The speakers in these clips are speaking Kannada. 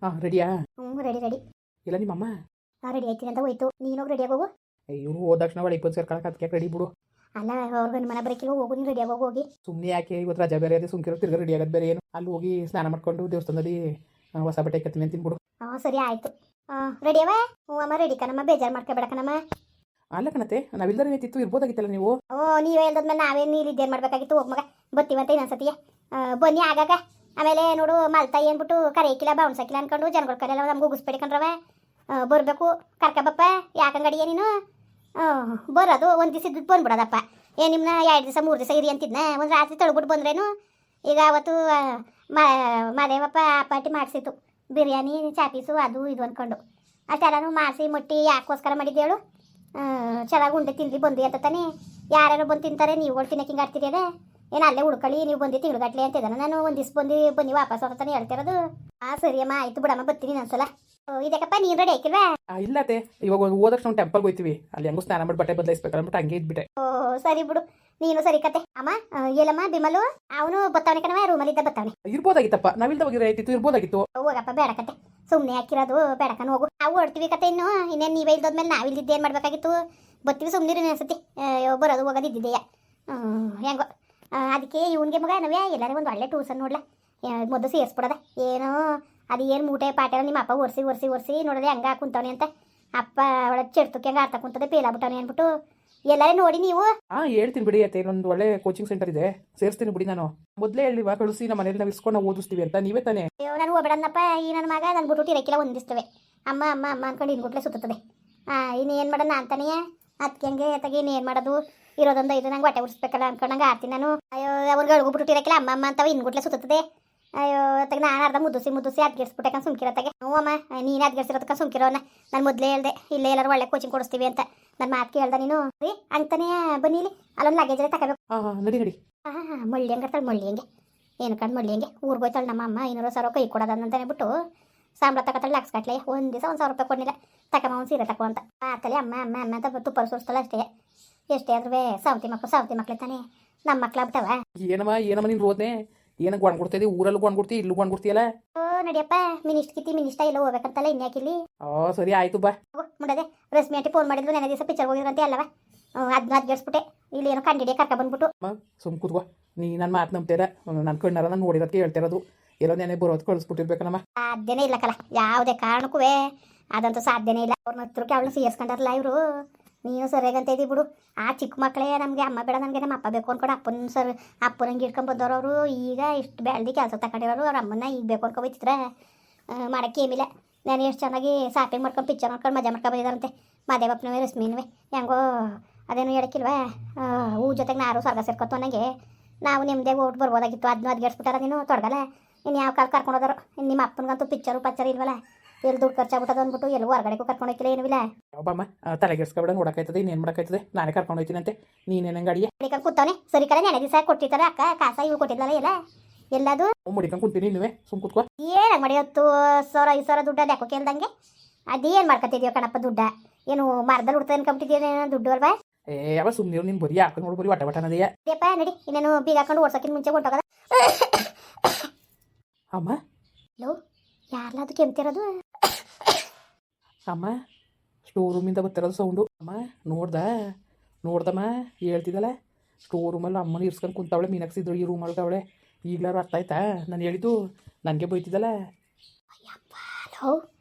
ಹಾಂ ರೆಡಿಯಾ? Ready ready. ಇಲ್ಲ ನಿಮ್ಮಮ್ಮ? ರೆಡಿ ಆಯ್ತೀನಿ ಅಂತ ಹೋಯ್ತು. ನೀನು ರೆಡಿಯಾಗಿ ಹೋಗು. ಇವರು ಹೋದ ತಕ್ಷಣ ಒಳಗೆ ಬಂದು ಸೇರ್ಕೊಳಕ್ಕೆ ಅದಕ್ಕೆ ರೆಡಿ ಬಿಡು. ಅಲ್ಲ ಅವ್ರಿಗೆ ನಿಮ್ಮ ಮನೆ ಬರೋಕ್ಕಿಲ್ಲ, ಹೋಗು ನೀನು ರೆಡಿಯಾಗಿ ಹೋಗಿ. ಸುಮ್ಮನೆ ಯಾಕೆ ಇವತ್ತು ರಜಾ ಬೇರೆ ಅದೇ ಸುಮ್ಕಿರೋ ತಿರ್ಗ ರೆಡಿ ಆಗೋದು ಬೇರೆ ಏನು? ಅಲ್ಲಿ ಹೋಗಿ ಸ್ನಾನ ಮಾಡ್ಕೊಂಡು ದೇವಸ್ಥಾನದಲ್ಲಿ ಹೊಸ ಬಟ್ಟೆ ಕತ್ತೀನಿ ಅಂತ ತಿನ್ಬಿಡು. ಸರಿ ಆಯಿತು. ರೆಡಿಯವ? ಹ್ಞೂ ಅಮ್ಮ ರೆಡಿ ಕಣಮ್ಮ, ಬೇಜಾರು ಮಾಡ್ಕೊಬೇಡ ಕಣಮ್ಮ. ಅಲ್ಲ ಕಣತೆ, ನಾವಿಲ್ಲರೂ ಏನಿತ್ತು ಇರ್ಬೋದಾಗಿತ್ತಲ್ಲ ನೀವು? ನೀವೇ ಹೇಳ್ದದ್ಮೇಲೆ ನಾವೇನು ಇಲ್ಲಿದ್ದೇನು ಮಾಡಬೇಕಾಗಿತ್ತು? ಹೋಗಿ ಮಗ ಬರ್ತೀವಂತ ಇನ್ನೊಂದ್ಸತಿಯ ಬನ್ನಿ ಆಗಾಗ. ಆಮೇಲೆ ನೋಡು ಮಲ್ತಾಯಿ ಅಂದ್ಬಿಟ್ಟು ಕರೆಯಕ್ಕಿಲ್ಲ ಬೌನ್ಸಕ್ಕಿಲ್ಲ ಅನ್ಕೊಂಡು ಜನಗಳ ಕರೆಯಲ್ಲ ನಮ್ಗೆ ಉಗಿಸ್ಬೇಡಿಕೊಂಡ್ರವ. ಬರಬೇಕು ಕರ್ಕಬಪ್ಪ, ಯಾಕಂಗಡಿಯ ನೀನು ಬರೋದು ಒಂದು ದಿವಸ ಇದ್ದು ಬಂದ್ಬಿಡೋದಪ್ಪ. ನಿಮ್ಮನ್ನ 2 ದಿವಸ 3 ದಿವಸ ಇರಿ ಅಂತಿದ್ನ, ಒಂದು ರಾತ್ರಿ ತೊಳ್ಬಿಟ್ಟು ಬಂದ್ರೇನು? ಈಗ ಅವತ್ತು ಮದೇವಪ್ಪ ಪಾರ್ಟಿ ಮಾಡಿಸಿತ್ತು, ಬಿರಿಯಾನಿ ಚಾಪೀಸು ಅದು ಇದು ಅಂದ್ಕೊಂಡು ಅಷ್ಟೆಲ್ಲನೂ ಮಾಡಿಸಿ ಮುಟ್ಟಿ ಯಾಕೋಸ್ಕರ ಮಾಡಿದ್ದೇಳು? ಚೆನ್ನಾಗಿ ಉಂಡೆ ತಿಂದು ಬಂದು ಅಂತ ತಾನೇ. ಯಾರ್ಯಾರು ಬಂದು ತಿಂತಾರೆ, ನೀವುಗಳು ತಿನ್ನಕ್ಕೆ ಹಿಂಗೆ ಆಡ್ತೀರಿ ಅದೇ? ಏನು ಅಲ್ಲೇ ಉಳ್ಕೊಳ್ಳಿ, ನೀವು ಬಂದು ತಿಂಗ್ಳುಗಟ್ಲೆ ಅಂತಿದ್ದಾನೆ. ನಾನು ಒಂದು ದಿವ್ಸ ಬನ್ನಿ ವಾಪಸ್ ಹೋಗ್ತಾನೆ ಹೇಳ್ತಿರೋದು. ಸರಿಯಮ್ಮ ಆಯಿತು ಬಿಡಮ್ಮ, ಬರ್ತೀನಿ ಒಂದ್ಸಲ. ಇದಕ್ಕಪ್ಪ ನೀನು ರೆಡಿ ಆಯ್ಕಿಲ್ವಾ? ಇಲ್ಲತ್ತೆ, ಇವಾಗ ಹೋದಷ್ಟು ನಾವು ಟೆಂಪಲ್ಗೆ ಹೋಗ್ತೀವಿ, ಅಲ್ಲಿ ಹೆಂಗೂ ಸ್ನಾನ ಮಾಡಿ ಬಟ್ಟೆ ಬದಲಾಯಿಸ್ಬೇಕು ಅಂದ್ಬಿಟ್ಟು ಹಂಗೆ ಇದ್ಬಿಟ್ಟೆ. ಸರಿ ಬಿಡು, ನೀನು ಸರಿ ಕತೆ. ಅಮ್ಮ ಎಲ್ಲಮ್ಮ ಬಿಮಲು ಅವನು ಬತ್ತವನೆ ಕಣವ, ರೂಮಲ್ಲಿದ್ದ ಬತ್ತವನೆ. ಇರ್ಬೋದಾಗಿತ್ತಪ್ಪ, ನಾವಿಲ್ದ ಹೋಗಿದ್ರೆ ಆಯ್ತಿತ್ತು, ಇರ್ಬೋದಾಗಿತ್ತು. ಹೋಗಪ್ಪ ಬೇಡ ಕತೆ, ಸುಮ್ಮನೆ ಹಾಕಿರೋದು ಬೇಡಕನ್ ಹೋಗು. ನಾವು ಹೊಡ್ತೀವಿ ಕತೆ ಇನ್ನೇನು ನೀವೇ ಇಲ್ದೋದ್ಮೇಲೆ ನಾವಿಲ್ದಿದ್ದು ಏನು ಮಾಡ್ಬೇಕಾಗಿತ್ತು? ಬರ್ತೀವಿ ಸುಮ್ಮನಿರಿ ಅನ್ಸತಿ, ಬರೋದು ಹೋಗೋದು ಇದ್ದಿದೆಯಾ ಹೆಂಗೋ. ಅದಕ್ಕೆ ಇವನಿಗೆ ಮಗ ನಾವೇ ಎಲ್ಲರೂ ಒಂದು ಒಳ್ಳೆ ಟ್ಯೂಷನ್ ನೋಡ್ಲ ಮೊದಲು ಸೇರಿಸ್ಬಿಡೋದ. ಏನೋ ಅದು ಏನು ಮೂಟೆ ಪಾಟೆ ನಿಮ್ಮ ಅಪ್ಪ ಒರೆಸಿ ನೋಡೋದೆ ಹಂಗೆ ಕುಂತವನೆ ಅಂತ. ಅಪ್ಪ ಒಳಗೆ ಚೆಡ್ತಕ್ಕೆ ಹಂಗೆ ಆಡ್ತಾ ಕುಂತದೆ ಪೇಲಾಬಿಟ್ಟವನೆ ಅಂದ್ಬಿಟ್ಟು ಎಲ್ಲರೂ ನೋಡಿ ನೀವು. ಹೇಳ್ತೀನಿ ಬಿಡಿ ಅತ್ತೆ, ಇನ್ನೊಂದು ಒಳ್ಳೆ ಕೋಚಿಂಗ್ ಸೆಂಟರ್ ಇದೆ, ಸೇರಿಸ್ತೀನಿ ಬಿಡಿ. ನಾನು ಮೊದಲೇ ಹೇಳಿಲ್ವಾ ಕಳಿಸಿ, ನಮ್ಮ ಮನೇಲಿ ನಾವು ಇಸ್ಕೊಂಡು ನಾವು ಓದಿಸ್ತೀವಿ ಅಂತ, ನೀವೇ ತಾನೇ? ನಾನು ಹೋಗ್ಬೇಡನ್ನಪ್ಪ, ಈ ನನ್ನ ಮಗ ನನ್ನ ಬಿಟ್ಟು ಇರಕ್ಕಿಲ್ಲ ಒಂದಿಸ್ತವೆ. ಅಮ್ಮ ಅಮ್ಮ ಅಮ್ಮ ಅಂದ್ಕೊಂಡು ಇನ್ಗುಟ್ಲೆ ಸುತ್ತದೆ. ಇನ್ನೇನು ಮಾಡೋಣ ಅಂತಾನೆ. ಅದಕ್ಕೆ ಹಂಗೆ ತಗಿ ಇನ್ನೇನು ಮಾಡೋದು, ಇರೋದೊಂದು ಇದು ನಂಗೆ ಹೊಟ್ಟೆ ಉಡಿಸ್ಬೇಕಲ್ಲ ಅನ್ಕೊಂಡಂಗೆ ಆಡ್ತೀನಿ ನಾನು. ಅಯ್ಯೋ ಅವ್ನಿಗೆ ಅಳ್ಗುಬಿಟ್ಟು ಇರಕ್ಕಿಲ್ಲ, ಅಮ್ಮ ಅಮ್ಮ ಅಂತವ ಇನ್ಗುಟ್ಲೆ ಸುತ್ತದೆ. ಅಯ್ಯೋ ತಗ ನಾನು ಅರ್ಧ ಮುದ್ದುಸಿ ಅದ್ಗೆಡ್ಸ್ಬಿಟ್ಟೆ ಸುಮ್ಕಿರತ್ತಾಗೆ. ಹ್ಞೂ ಅಮ್ಮ ನೀನು ಅದ್ಗೆಡ್ಸಿರೋದಕ್ಕೆ ಸುಮ್ಕಿರೋನ. ನಾನು ಮೊದಲೇ ಹೇಳ್ದೆ ಇಲ್ಲೇ ಎಲ್ಲರೂ ಒಳ್ಳೆ ಕೋಚಿಂಗ್ ಕೊಡಿಸ್ತೀವಿ ಅಂತ. ನನ್ನ ಮಾತು ಕೇಳ್ದೆ ನೀನು ರೀ ಅಂತಾನೆ. ಬನ್ನಿ ಇಲ್ಲಿ ಅಲ್ಲೊಂದು ಲಗೇಜ್ ತಗೋಬೇಕು. ನಡಿ. ಮಳ್ಳಿ ಹಂಗೆ ಇರ್ತಾಳೆ, ಮಳ್ಳಿ ಹಂಗೆ ಏನು ಕಂಡು ಮಳ್ಳಿ ಹಂಗೆ ಊರಿಗೆ ಹೋಯ್ತಾಳೆ ನಮ್ಮ ಅಮ್ಮ. 200 ಸಾವಿರ ಕೈ ಕೊಡೋದಂತಾನೆ ಬಿಟ್ಟು ಸಂಬಳ ತಗೋತಾಳೆ ಲಕ್ಷ ಗಟ್ಲೆ. ಒಂದು ದಿವಸ 1,000 ರೂಪಾಯಿ ಕೊಡಲಿಲ್ಲ, ತಗೊಂಬ ಒಂದು ಸೀರೆ ತಗೋ ಅಂತ ಆತಲೆ ಅಮ್ಮ ಅಮ್ಮ ಅಮ್ಮ ಅಂತ ತುಪ್ಪ ಸುರಿಸ್ತಾಳೆ ಅಷ್ಟೇ. ಎಷ್ಟೇ ಆದ್ರೂ ಸಾವತಿ ಮಕ್ಳು ತಾನೆ, ನಮ್ಮ ಮಕ್ಳು ಆಗ್ಬಿಟ್ಟವ. ಏನಮ್ಮ ನೀನು ರೋದ್ನೆ ಏನಕ್ಕೆ ಗೊಂಡ್ಕೊಡ್ತಿದ್ದಿ? ಊರಲ್ಲಿ ಗೊಂಡ್ಕೊಡ್ತಿ, ಇಲ್ಲೂ ಗೊಂಡ್ಕೊಡ್ತೀಯಲ್ಲ? ನಡಿಯಪ್ಪ, ಮಿನಿಷ್ಟ ಇಲ್ಲ ಹೋಗ್ಬೇಕಂತಲ್ಲ ಇನ್ಯಾಕಿಲ್ಲಿ. ಸರಿ ಆಯ್ತು ಬಾ. ಮುಡದೆ ರಶ್ಮಿ ಆಂಟಿ ಫೋನ್ ಮಾಡಿದ್ರು, ನೆನೆ ದಿವಸ ಪಿಕ್ಚರ್ ಹೋಗಿರಂತೆ ಅಲ್ಲವ. ಅದನ್ನ ಅದ್ಗೆಡ್ಸ್ಬಿಟ್ಟೆ, ಇಲ್ಲಿ ಏನೋ ಕಂಡಿಡಿಯ ಕರ್ಕ ಬಂದ್ಬಿಟ್ಟು. ಸುಮ್ ಕೂತ್ಕೋ, ನೀ ನನ್ನ ಮಾತು ನಂಬ್ತೀರ? ನನ್ನ ಕಣ್ಣಾರ ನಾನು ನೋಡಿರೋದಕ್ಕೆ ಹೇಳ್ತಿರೋದು. ಎಲ್ಲೋ ನೆನೆ ಬರೋದು ಕಳಿಸ್ಬಿಟ್ಟಿರ್ಬೇಕನಮ್ಮ. ಸಾಧ್ಯನೇ ಇಲ್ಲ ಕಲ, ಯಾವುದೇ ಕಾರಣಕ್ಕೂ ಅದಂತೂ ಸಾಧ್ಯನೇ ಇಲ್ಲ. ಅವ್ರನ್ನ ಹತ್ರಕ್ಕೆ ಅವಳನ್ನ ಸೇರಿಸ್ಕೊಂಡಾರಲ್ಲ ಇವರು. ನೀನು ಸರಿಯಾಗಂತ ಇದ್ದೀವಿ ಬಿಡು. ಆ ಚಿಕ್ಕ ಮಕ್ಕಳೇ ನಮಗೆ ಅಮ್ಮ ಬೇಡ, ನನಗೆ ನಮ್ಮ ಅಪ್ಪ ಬೇಕು ಅನ್ಕೊಂಡು ಅಪ್ಪನಂಗೆ ಇಟ್ಕೊಂಡು ಬಂದವರು ಅವರು. ಈಗ ಇಷ್ಟು ಬೆಳ್ದಿ ಕೆಲಸ ತಗೊಂಡಿರೋರು, ಅವ್ರ ಅಮ್ಮನ್ನ ಈಗ ಬೇಕು ಅನ್ಕೊ ಹೋಯ್ತಿದ್ರೆ ಮಾಡೋಕ್ಕೆ ಏಮಿಲ್ಲ. ನಾನು ಎಷ್ಟು ಚೆನ್ನಾಗಿ ಶಾಪಿಂಗ್ ಮಾಡ್ಕೊಂಡು ಪಿಕ್ಚರ್ ಮಾಡ್ಕೊಂಡು ಮಜಾ ಮಾಡ್ಕೊಂಡು ಬಂದಿದ್ದಾರಂತೆ ಮಾದೇವಪ್ಪನವೇ ರಶ್ಮಿನವೇ. ಹೆಂಗೋ ಅದೇನು ಹೇಳಕ್ಕಿಲ್ವಾ, ಹೂ ಜೊತೆಗೆ ನಾರು ಸ್ವರ್ಗ ಸೇರ್ಕೊತು ನನಗೆ. ನಾವು ನಿಮ್ಮದೇ ಓಟ್ ಬರ್ಬೋದಾಗಿತ್ತು, ಅದನ್ನೂ ಅದ್ಗೆಡ್ಸ್ಬಿಟ್ಟಾರ. ನೀನು ತೊಡಗಲ್ಲ, ಇನ್ನು ಯಾವ ಕಾಲ ಕರ್ಕೊಂಡೋದಾರು. ನಿಮ್ಮ ಅಪ್ಪನಿಗಂತೂ ಪಿಕ್ಚರ್ ಇಲ್ವಲ್ಲ, ಎಲ್ಲಿ ದುಡ್ಡು ಖರ್ಚಾಗ್ಬಿಟ್ಟದ ಅಂದ್ಬಿಟ್ಟು ಎಲ್ಲೂ ಹೊರಗಡೆಗೂ ಕರ್ಕೊಂಡು ಹೋಗಿಲ್ಲ, ಏನೂ ಇಲ್ಲ. ಒಬ್ಬಮ್ಮ ತಲೆಗೆಡ್ಸ್ಕೊಬೇಡ, ನೋಡೋಕ್ಕಾಯ್ತದೆ, ಇನ್ನೇನು ಮಾಡೋಕ್ಕಾಯ್ತದೆ? ನಾನೇ ಕರ್ಕೊಂಡು ಹೋಗ್ತೀನಂತೆ, ನೀನೇನು ಗಾಡಿಯ ಮುಡಿಕೊಂಡು ಕೂತವನೆ. ಸರಿ ಕಡೆ ನೆನೆ ದಿವಸ ಕೊಟ್ಟಿರ್ತಾರೆ ಅಕ್ಕ ಕಾಸ, ಇವು ಕೊಟ್ಟಿದ್ಲಲ್ಲ ಎಲ್ಲ ಎಲ್ಲದು ಮುಡಿಕೊಂಡು ಕುಂತೀನಿ. ನೀವೇ ಸುಮ್ ಕೂತ್ಕೋ. ಏನಾಗ ಮಾಡಿ 10,000 5,000 ದುಡ್ಡು ಅದು ಯಾಕೋ ಕೇಳ್ದಂಗೆ? ಅದೇನು ಮಾಡ್ಕೊತಿದ್ಯೋ ಕಣಪ್ಪ ದುಡ್ಡ? ಏನು ಮರದಲ್ಲಿ ಉಡ್ತದೆ ಅನ್ಕೊಂಬಿಟ್ಟಿದ್ಯೋ ದುಡ್ಡು ಅಲ್ವಾ? ಯಾವ ಸುಮ್ಮನೆ ನೀನು ಬರೀ ಹಾಕೊಂಡು ನೋಡು, ಬರೀ ವಟನದೆಯಾ? ದೇಪ ನಡಿ, ಇನ್ನೇನು ಬೀಗ ಹಾಕೊಂಡು ಓಡ್ಸೋಕ್ಕಿಂತ ಮುಂಚೆ ಹೊಂಟೋಗದ. ಅಮ್ಮ ಲೋ ಯಾರ್ಲಾದು ಕೆಮ್ತಿರೋದು? ಅಮ್ಮ ಸ್ಟೋರ್ ರೂಮಿಂದ ಬರ್ತಿರೋದು ಸೌಂಡು. ಅಮ್ಮ ನೋಡ್ದಮ್ಮ ಹೇಳ್ತಿದ್ದಲ್ಲ, ಸ್ಟೋರ್ ರೂಮಲ್ಲಿ ಅಮ್ಮನ ಇರ್ಸ್ಕೊಂಡು ಕುಂತವಳೆ, ಮೀನಾಕ್ಸಿದ್ರು ಈ ರೂಮಲ್ಲಿ ಅವಳೆ. ಈಗಲಾರು ಅರ್ಥ ಆಯ್ತಾ ನಾನು ಹೇಳಿದ್ದು? ನನಗೆ ಬೈತಿದ್ದಲ್ಲ. ಅಯ್ಯಪ್ಪ ಲೋ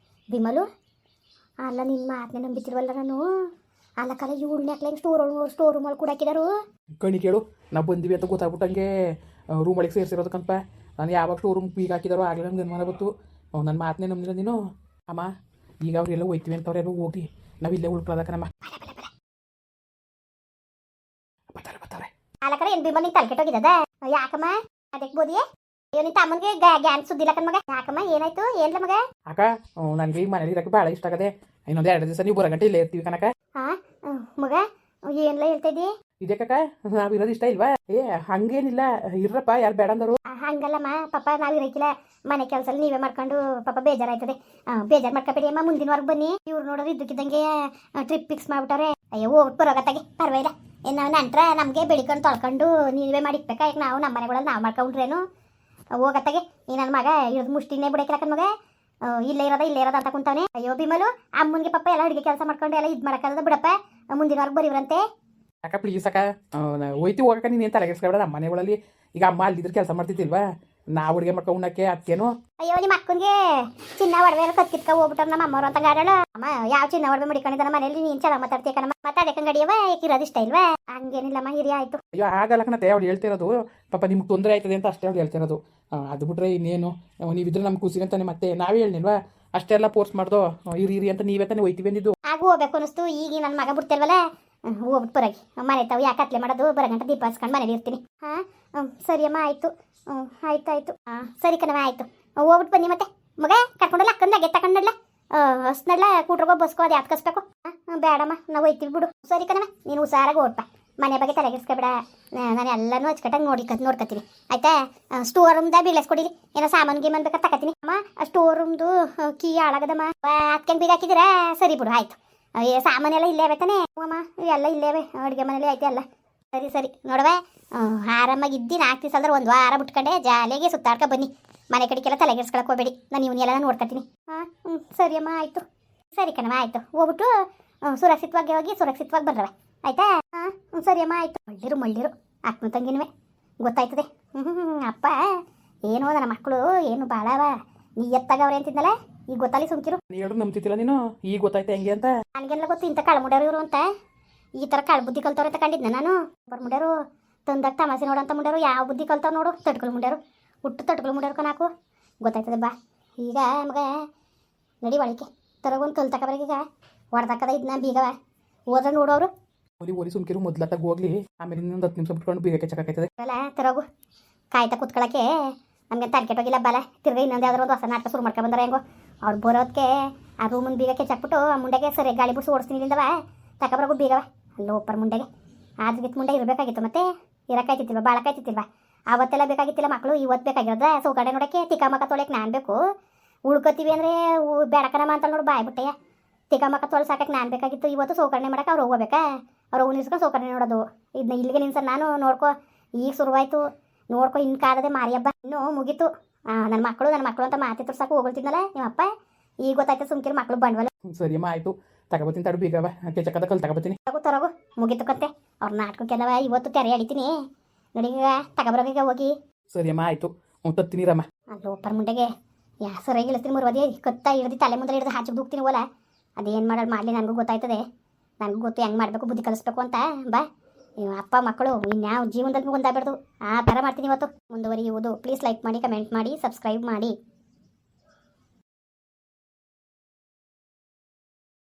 ಬಿಮಲು, ಅಲ್ಲ ನಿನ್ನ ಮಾತನ್ನೇ ನಂಬಿತಿಲ್ವಲ್ಲ ನಾನು. ಅಲ್ಲ ಕಾಲ ಇವಳನ್ನ ಹಾಕ್ಲಂಗೆ ಸ್ಟೋರ್ ರೂಮಲ್ಲಿ ಕೂಡ ಹಾಕಿದಾರು. ಕಣಿ ಕೇಳು, ನಾವು ಬಂದಿವಿ ಅಂತ ಗೊತ್ತಾಗ್ಬಿಟ್ಟಂಗೆ ರೂಮೊಳಗೆ ಸೇರಿಸಿರೋದಕ್ಕಂತ. ನಾನು ಯಾವಾಗ ಸ್ಟೋರ್ ರೂಮ್ ಬೀಗ ಹಾಕಿದಾರೋ ಆಗಲೇ ನಮ್ಗೆ ಅನುಮಾನ ಬಂತು. ನನ್ನ ಮಾತನ್ನೇ ನಂಬಿಲ್ಲ ನೀನು. ಅಮ್ಮ ಈಗ ಅವರೆಲ್ಲ ಹೋಯ್ತೀವಿ ಅಂತವ್ರೆಲ್ಲ ಹೋಗಿ ನಾವಿಲ್ಲೇ ಉಳ್ಕೊಳ್ಳೋದಕ್ಕನಮ್ಮ. ಬರ್ತಾರೆ ಅಲ್ಲ ಕಡೆ ಏನು ಬಿಮಲ್ ನಿಂಗೆ ತಲೆ ಕೆಟ್ಟೋಗಿದ್ದದ? ಯಾಕಮ್ಮ ಅದಕ್ಕೆ ಬೋದಿಯೇ? ಅಯ್ಯೋ ನಿಂತ ಅಮ್ಮನಿಗೆ ಗ್ಯಾನ್ ಸುದ್ದಿಲ್ಲ ಕಣ್ ಮಗ. ಯಾಕಮ್ಮ ಏನಾಯ್ತು? ಏನ್ಲ ಮಗ? ಅಕ್ಕ ನನಗೆ ಈಗ ಮನೇಲಿ ಇರೋಕ್ಕೆ ಭಾಳ ಇಷ್ಟ ಆಗದೆ. ಇನ್ನೊಂದು 2 ದಿವಸ ನೀವು 3 ಗಂಟೆ ಇಲ್ಲೇ ಇರ್ತೀವಿ ಕನಕ. ಮಗ ಏನ್ಲ ಹೇಳ್ತಾ ಇದ್ದಿ? ಇದೇ ಕಕ್ಕ, ನಾವಿರೋದು ಇಷ್ಟ ಇಲ್ವಾ? ಹಂಗೇನಿಲ್ಲ, ಇರ್ರಪ್ಪ, ಯಾರು ಬೇಡ ಅಂದರು. ಹಂಗಲ್ಲಮ್ಮ ಪಾಪ, ನಾವು ಇರಕ್ಕಿಲ್ಲ ಮನೆ ಕೆಲಸ ನೀವೇ ಮಾಡ್ಕೊಂಡು ಪಾಪ ಬೇಜಾರಾಯ್ತದೆ. ಬೇಜಾರು ಮಾಡ್ಕೊಬೇಡಿ ಅಮ್ಮ, ಮುಂದಿನ ವಾರ ಬನ್ನಿ. ಇವ್ರು ನೋಡೋದು ಇದ್ದಕ್ಕಿದ್ದಂಗೆ ಟ್ರಿಪ್ ಫಿಕ್ಸ್ ಮಾಡ್ಬಿಟ್ಟಾರೆ. ಅಯ್ಯೋ ಹೋಗ್ಬಿಟ್ಟು ಬರೋಗತ್ತಾಗೆ ಪರವಾಗಿಲ್ಲ. ಏನು ನಂತರ ನಮಗೆ ಬೆಳಿಕೊಂಡು ತೊಳ್ಕೊಂಡು ನೀವೇ ಮಾಡಿಕ್ಬೇಕಾ? ಈಗ ನಾವು ನಮ್ಮ ಮನೆಗಳಲ್ಲಿ ನಾವು ಮಾಡ್ಕೊಂಡ್ರೇನು ಹೋಗತ್ತಾಗೆ. ಈ ನನ್ನ ಮಗ ಇರೋದು ಮುಷ್ಟಿನೇ ಬಿಡಕ್ಕಿಲ್ಲ ಮಗ. ಇಲ್ಲೇ ಇರೋದ ಅಂತ ಕುಂತಾನೆ. ಅಯ್ಯೋ ಬಿಮಲು, ಅಮ್ಮನಿಗೆ ಪಪ್ಪ ಎಲ್ಲ ಅಡುಗೆ ಕೆಲಸ ಮಾಡ್ಕೊಂಡು ಎಲ್ಲ ಇದು ಮಾಡಕ್ಕದ ಬಿಡಪ್ಪ, ಮುಂದಿನ ವಾರ ಬರೀವ್ರಂತೆ. ಅಕ್ಕ ಪ್ಲೀಸ್ ಅಕ್ಕ, ಹೋಯ್ತಿ ಹೋಗಕ್ಕ, ನೀನೇನು ತಲೆಗೆಡ್ಸ್ಕೊಬೇಡ. ನಮ್ಮ ಮನೆಗಳಲ್ಲಿ ಈಗ ಅಮ್ಮ ಅಲ್ಲಿದ್ರೆ ಕೆಲಸ ಮಾಡ್ತಿದ್ದಿಲ್ವಾ, ನಾವು ಅಡುಗೆ ಮಾಡ್ಕೊಂಡು ಉಣ್ಣಕ್ಕೆ ಅದಕ್ಕೇನು. ಅಯ್ಯೋ ನಿಮ್ಮ ಅಕ್ಕನಿಗೆ ಚಿನ್ನ ಒಡವೆ ಎಲ್ಲ ಕತ್ಕಿತ್ಕ ಹೋಗ್ಬಿಟ್ಟಾರ ನಮ್ಮ ಅಮ್ಮವ್ರು ಅಂತ ಗಾಡಳು. ಅಮ್ಮ ಯಾವ ಚಿನ್ನ ಒಡವೆ ಮಡಿಕೊಂಡಿದ್ದಾನ ಮನೇಲಿ, ನೀನು ಚೆನ್ನಾಗಿ ಮಾತಾಡ್ತೀಯಕ್ಕ. ಮಾತಾಡಕ್ಕೆ ಗಡಿಯವ ಇರೋದು ಇಷ್ಟ ಇಲ್ವಾ? ಹಂಗೇನಿಲ್ಲಮ್ಮ, ಹಿರಿಯ ಆಯ್ತು. ಅಯ್ಯೋ ಆಗಲ್ಲ ಕಣತೆ, ಅವ್ಳು ಹೇಳ್ತಿರೋದು ಪಾಪ ನಿಮ್ಗೆ ತೊಂದರೆ ಆಯ್ತದೆ ಅಂತ ಅಷ್ಟೇ ಅವ್ಳು ಹೇಳ್ತಿರೋದು. ಅದು ಬಿಟ್ರೆ ಇನ್ನೇನು, ನೀವಿದ್ರೆ ನಮ್ಗೆ ಖುಷಿ ಅಂತಾನೆ. ಮತ್ತೆ ನಾವೇ ಹೇಳಿಲ್ವಾ ಅಷ್ಟೆಲ್ಲ ಫೋರ್ಸ್ ಮಾಡ್ದೋ ಇರಿ ಅಂತ ನೀವೇ ತಾನೇ ಹೋಯ್ತೀವಿ ಅಂದಿದ್ದು. ಆಗು ಹೋಗ್ಬೇಕು ಅನಿಸ್ತು. ಈಗ ನನ್ನ ಮಗ ಬಿಡ್ತಿಲ್ವಲ್ಲ, ಹೋಗ್ಬಿಟ್ಟು ಬರಗಿ ಮನೆ ತಾವು ಯಾಕೆ ಅತ್ಲೆ ಮಾಡೋದು, ಬರಗಂಟ ದೀಪ ಹಚ್ಕೊಂಡು ಮನೇಲಿ ಇರ್ತೀನಿ. ಹಾಂ ಸರಿ ಅಮ್ಮ, ಆಯಿತು. ಆಯ್ತು ಸರಿ ಕಣವ, ಆಯಿತು. ಹೋಗ್ಬಿಟ್ಟು ಬನ್ನಿ ಮತ್ತೆ. ಮಗ ಕರ್ಕೊಂಡಲ್ಲ ಅಕ್ಕಂದ ಗೆ ತಗೊಂಡಲ್ಲ ಹಸ್ನಡ್ಲ ಕೂಟ್ರಿಗೋ ಬಸ್ಕೋ ಅದು ಯಾಕೆ ಕಸ್ಬೇಕು? ಬೇಡಮ್ಮ, ನಾವು ಹೋಯ್ತೀವಿ ಬಿಡು. ಸರಿ ಕಣವ, ನೀನು ಹುಷಾರಾಗಿ ಓಡ್ಪ. ಮನೆ ಬಗ್ಗೆ ತಲೆಗೆಡ್ಸ್ಕೊಬೇಡ, ನಾನು ಎಲ್ಲನೂ ಅಚ್ಚುಕಟ್ಟಾಗಿ ನೋಡ್ಕೊತೀನಿ ಆಯ್ತಾ. ಸ್ಟೋರ್ ರೂಮ್ದ ಬೀಳಿಸ್ಕೊಡಿರಿ, ಏನೋ ಸಾಮಾನು ಗೀಮನ್ ಬೇಕಾದ್ರೆ ತಗೋತೀನಿ. ಅಮ್ಮ ಸ್ಟೋರ್ ರೂಮ್ದು ಕೀ ಹಾಳಾಗದಮ್ಮ, ಅದಕ್ಕೆ ಬೀಗ ಹಾಕಿದ್ದೀರಾ? ಸರಿ ಬಿಡು, ಆಯಿತು. ಸಾಮಾನೆಲ್ಲ ಇಲ್ಲೇ ತಾನೆ ಅಮ್ಮ, ಎಲ್ಲ ಇಲ್ಲೇವೆ, ಅಡುಗೆ ಮನೇಲಿ ಐತೆ ಎಲ್ಲ. ಸರಿ ನೋಡವೆ, ಆರಾಮಾಗಿ ಇದ್ದು 4 ದಿವಸ ಅಂದ್ರೆ 1 ವಾರ ಬಿಟ್ಕೊಂಡೆ ಜಾಲಿಯಾಗಿ ಸುತ್ತಾಡ್ಕೊ ಬನ್ನಿ. ಮನೆ ಕಡೆಗೆಲ್ಲ ತಲೆಗೆಡ್ಸ್ಕೊಳಕ್ಕೆ ಹೋಗ್ಬೇಡಿ, ನಾನು ಇವನ್ನೆಲ್ಲ ನೋಡ್ಕೊತೀನಿ. ಸರಿ ಅಮ್ಮ, ಆಯಿತು. ಸರಿ ಕಣವ, ಆಯಿತು. ಹೋಗ್ಬಿಟ್ಟು ಸುರಕ್ಷಿತವಾಗಿ ಹೋಗಿ ಸುರಕ್ಷಿತವಾಗಿ ಬರ್ರವೆ ಆಯ್ತಾ. ಸರಿ ಅಮ್ಮ, ಆಯಿತು. ಮಳ್ಳಿರು ಅಕ್ಕನ ತಂಗಿನವೆ ಗೊತ್ತಾಯ್ತದೆ. ಅಪ್ಪ ಏನು ನನ್ನ ಮಕ್ಕಳು ಏನು ಭಾಳವ, ನೀ ಎತ್ತಾಗವ್ರೆ ಅಂತಿದ್ನಲ್ಲ, ಈಗ ಗೊತ್ತಾಲಿ ಸುಮ್ಕಿರು. ಹೇಳು ನಂಬ್ತಿದ್ದಿಲ್ಲ ನೀನು, ಈಗ ಗೊತ್ತಾಯ್ತು ಹೆಂಗೆ ಅಂತ. ನನಗೆಲ್ಲ ಗೊತ್ತು ಇಂಥ ಕಳ್ಮುಡ್ಯಾರು ಇವರು ಅಂತ. ಈ ಥರ ಕಳ್ ಬುದ್ಧಿ ಕಲ್ತವ್ರೆ ಅಂತ ಕಂಡಿದ್ನ ನಾನು. ಬರ್ಮುಡ್ಯಾರು ತಂದಾಗ ತಮಾಸೆ ನೋಡೋಂಥ ಮುಂಡ್ಯಾರು, ಯಾವ ಬುದ್ಧಿ ಕಲ್ತಾವ್ ನೋಡು, ತಟ್ಕಳು ಮುಂಡ್ಯಾರು, ಹುಟ್ಟು ತಟ್ಕಳು ಮುಂಡ್ಯಾರು ಕನಾಕು. ಗೊತ್ತಾಯ್ತದೆ ಬಾ. ಈಗ ಮಗ ನಡಿ ಒಳಕ್ಕೆ ತರಗೊಂದು ಕಲ್ ತಗೋಬರೀಗ ಹೊಡೆದಾಕದ ಇದನ್ನ ಬೀಗವ ಹೋದ್ರೆ ನೋಡೋರು. ಓಲಿ ಸುಮ್ಕಿರು, ಮೊದ್ಲತ್ತಾಗ ಹೋಗ್ಲಿ, ಆಮೇಲೆ ಇನ್ನೊಂದು 10 ನಿಮಿಷ ಬಿಟ್ಕೊಂಡು ಬೀಗಕ್ಕೆ ಚಕ್ಕಾಯ್ತದೆ. ಅಲ್ಲ ತರೋಗು ಕಾಯ್ತಾ ಕುತ್ಕೊಳಕ್ಕೆ ನಮ್ಗೆ ತರ್ಕೆಟೋಗಿಲ್ಲ ಬಲ್ಲ. ತಿರ್ಗಿ ಇನ್ನೊಂದು ಯಾವ್ದಾರು ಒಂದು ಹೊಸ ನಾಟಕ ಶುರು ಮಾಡ್ಕೊ ಬಂದಾರೆ ಹೆಂಗೋ. ಅವ್ರು ಬರೋದಕ್ಕೆ ಆ ರೂಮನ್ ಬೀಗ ಕೆಚ್ಚಾಕ್ಬಿಟ್ಟು ಆ ಮುಂಡೆಗೆ ಸರಿ ಗಾಳಿ ಬಿಡಿಸಿ ಓಡಿಸ್ತೀನಿ ಇಲ್ಲಿಂದವ ತಗೊಬರೋಗು ಬೀಗವ. ಅಲ್ಲೋ ಒಪ್ಪರ್ ಮುಂಡೆಗೆ ಆದ್ರಿಗಿತ್ತು ಮುಂಡೆ ಇರಬೇಕಾಗಿತ್ತು, ಮತ್ತೆ ಇರೋಕ್ಕಾಯ್ತಿತ್ತಿಲ್ವ, ಭಾಳ ಕಾಯ್ತಿತ್ತಿಲ್ವ? ಅವತ್ತೆಲ್ಲ ಬೇಕಾಗಿತ್ತಿಲ್ಲ ಮಕ್ಕಳು, ಇವತ್ತು ಬೇಕಾಗಿರೋದ ಸೌಕರ್ಯ ನೋಡೋಕ್ಕೆ. ತಿಕ್ಕಮಕ್ಕ ತೊಳೆಯಕ್ಕೆ ನಾನು ಬೇಕು, ಉಳ್ಕೊತೀವಿ ಅಂದರೆ ಬೇಡಕನಮ್ಮ ಅಂತ ನೋಡು ಬಾಯ್ಬಿಟ್ಟೆಯ. ತಿಕ್ಕಮಕ್ಕ ತೊಳೆ ಸಾಕಕ್ಕೆ ನಾನು ಬೇಕಾಗಿತ್ತು, ಇವತ್ತು ಸೌಕರ್ಯ ಮಾಡೋಕೆ ಅವ್ರು ಹೋಗ್ಬೇಕಾ? ಅವ್ರು ಹೋಗಿ ನಿಲ್ಸ್ಕೊಂಡು ಸೌಕರ್ಯ ನೋಡೋದು. ಇದನ್ನ ಇಲ್ಲಿಗೆ ನಿಲ್ಸ ನಾನು ನೋಡ್ಕೊ. ಈಗ ಶುರುವಾಯಿತು ನೋಡ್ಕೊ, ಇನ್ನು ಕಾದದೆ ಮಾರಿ ಹಬ್ಬ ಇನ್ನೂ ಮುಗೀತು. ನನ್ನ ಮಕ್ಕಳು ಅಂತ ಮಾತಿತ್ತು ಸಾಕು ಹೋಗ್ತಿದ್ನಲ್ಲ ನಿಮ್ಮಪ್ಪ. ಈಗ ಗೊತ್ತಾಯ್ತು ಸುಮ್ಕಿರು ಮಕ್ಕಳು ಬಂಡವಾಳ. ಸರಿ ಅಮ್ಮ, ಆಯಿತು. ತಗೋಬತ್ತೀನಿ ತಡು, ಬೀಗವ ಕೆಚಕ್ಕದ ಕಲ್ ತಗೋಬತ್ತೀನಿ. ತರಗು ಮುಗೀತು ಕತ್ತೆ. ಅವ್ರ ನಾಟಕಕ್ಕೆಲ್ಲವ ಇವತ್ತು ತೆರೆ ಎಳಿತೀನಿ ನೋಡಿ, ತಗೊಬರೋಗ ಹೋಗಿ. ಸರಿ ಅಮ್ಮ, ಆಯಿತು. ತತ್ತೀನಿ ರಮ್ಮ. ಅಲ್ಲೋ ಒಪ್ಪರ್ ಮುಂಡೆಗೆ ಸರಿಯಾಗಿ ಇಳಿಸ್ತೀನಿ ಮುರುವದಿ ಕತ್ತ ಹಿಡ್ದು ತಲೆ ಮುಂದೆ ಹಿಡ್ದು ಹಾಚಿ ದುಗ್ತೀನಿ ಓಲ. ಅದೇನು ಮಾಡೋದು ಮಾಡಲಿ, ನನಗೂ ಗೊತ್ತಾಯ್ತದೆ. ನನಗೂ ಗೊತ್ತು ಹೆಂಗೆ ಮಾಡಬೇಕು, ಬುದ್ಧಿ ಕಲಿಸ್ಬೇಕು ಅಂತ. ಬಾ ಅಪ್ಪ ಮಕ್ಕಳು ಇನ್ಯಾವ ಜೀವನದಲ್ಲಿ ಮುಂದಾಗ್ಬಿಡ್ದು ಆ ಥರ ಮಾಡ್ತೀನಿ ಇವತ್ತು. ಮುಂದುವರಿಯುವುದು. ಪ್ಲೀಸ್ ಲೈಕ್ ಮಾಡಿ, ಕಮೆಂಟ್ ಮಾಡಿ, ಸಬ್ಸ್ಕ್ರೈಬ್ ಮಾಡಿ.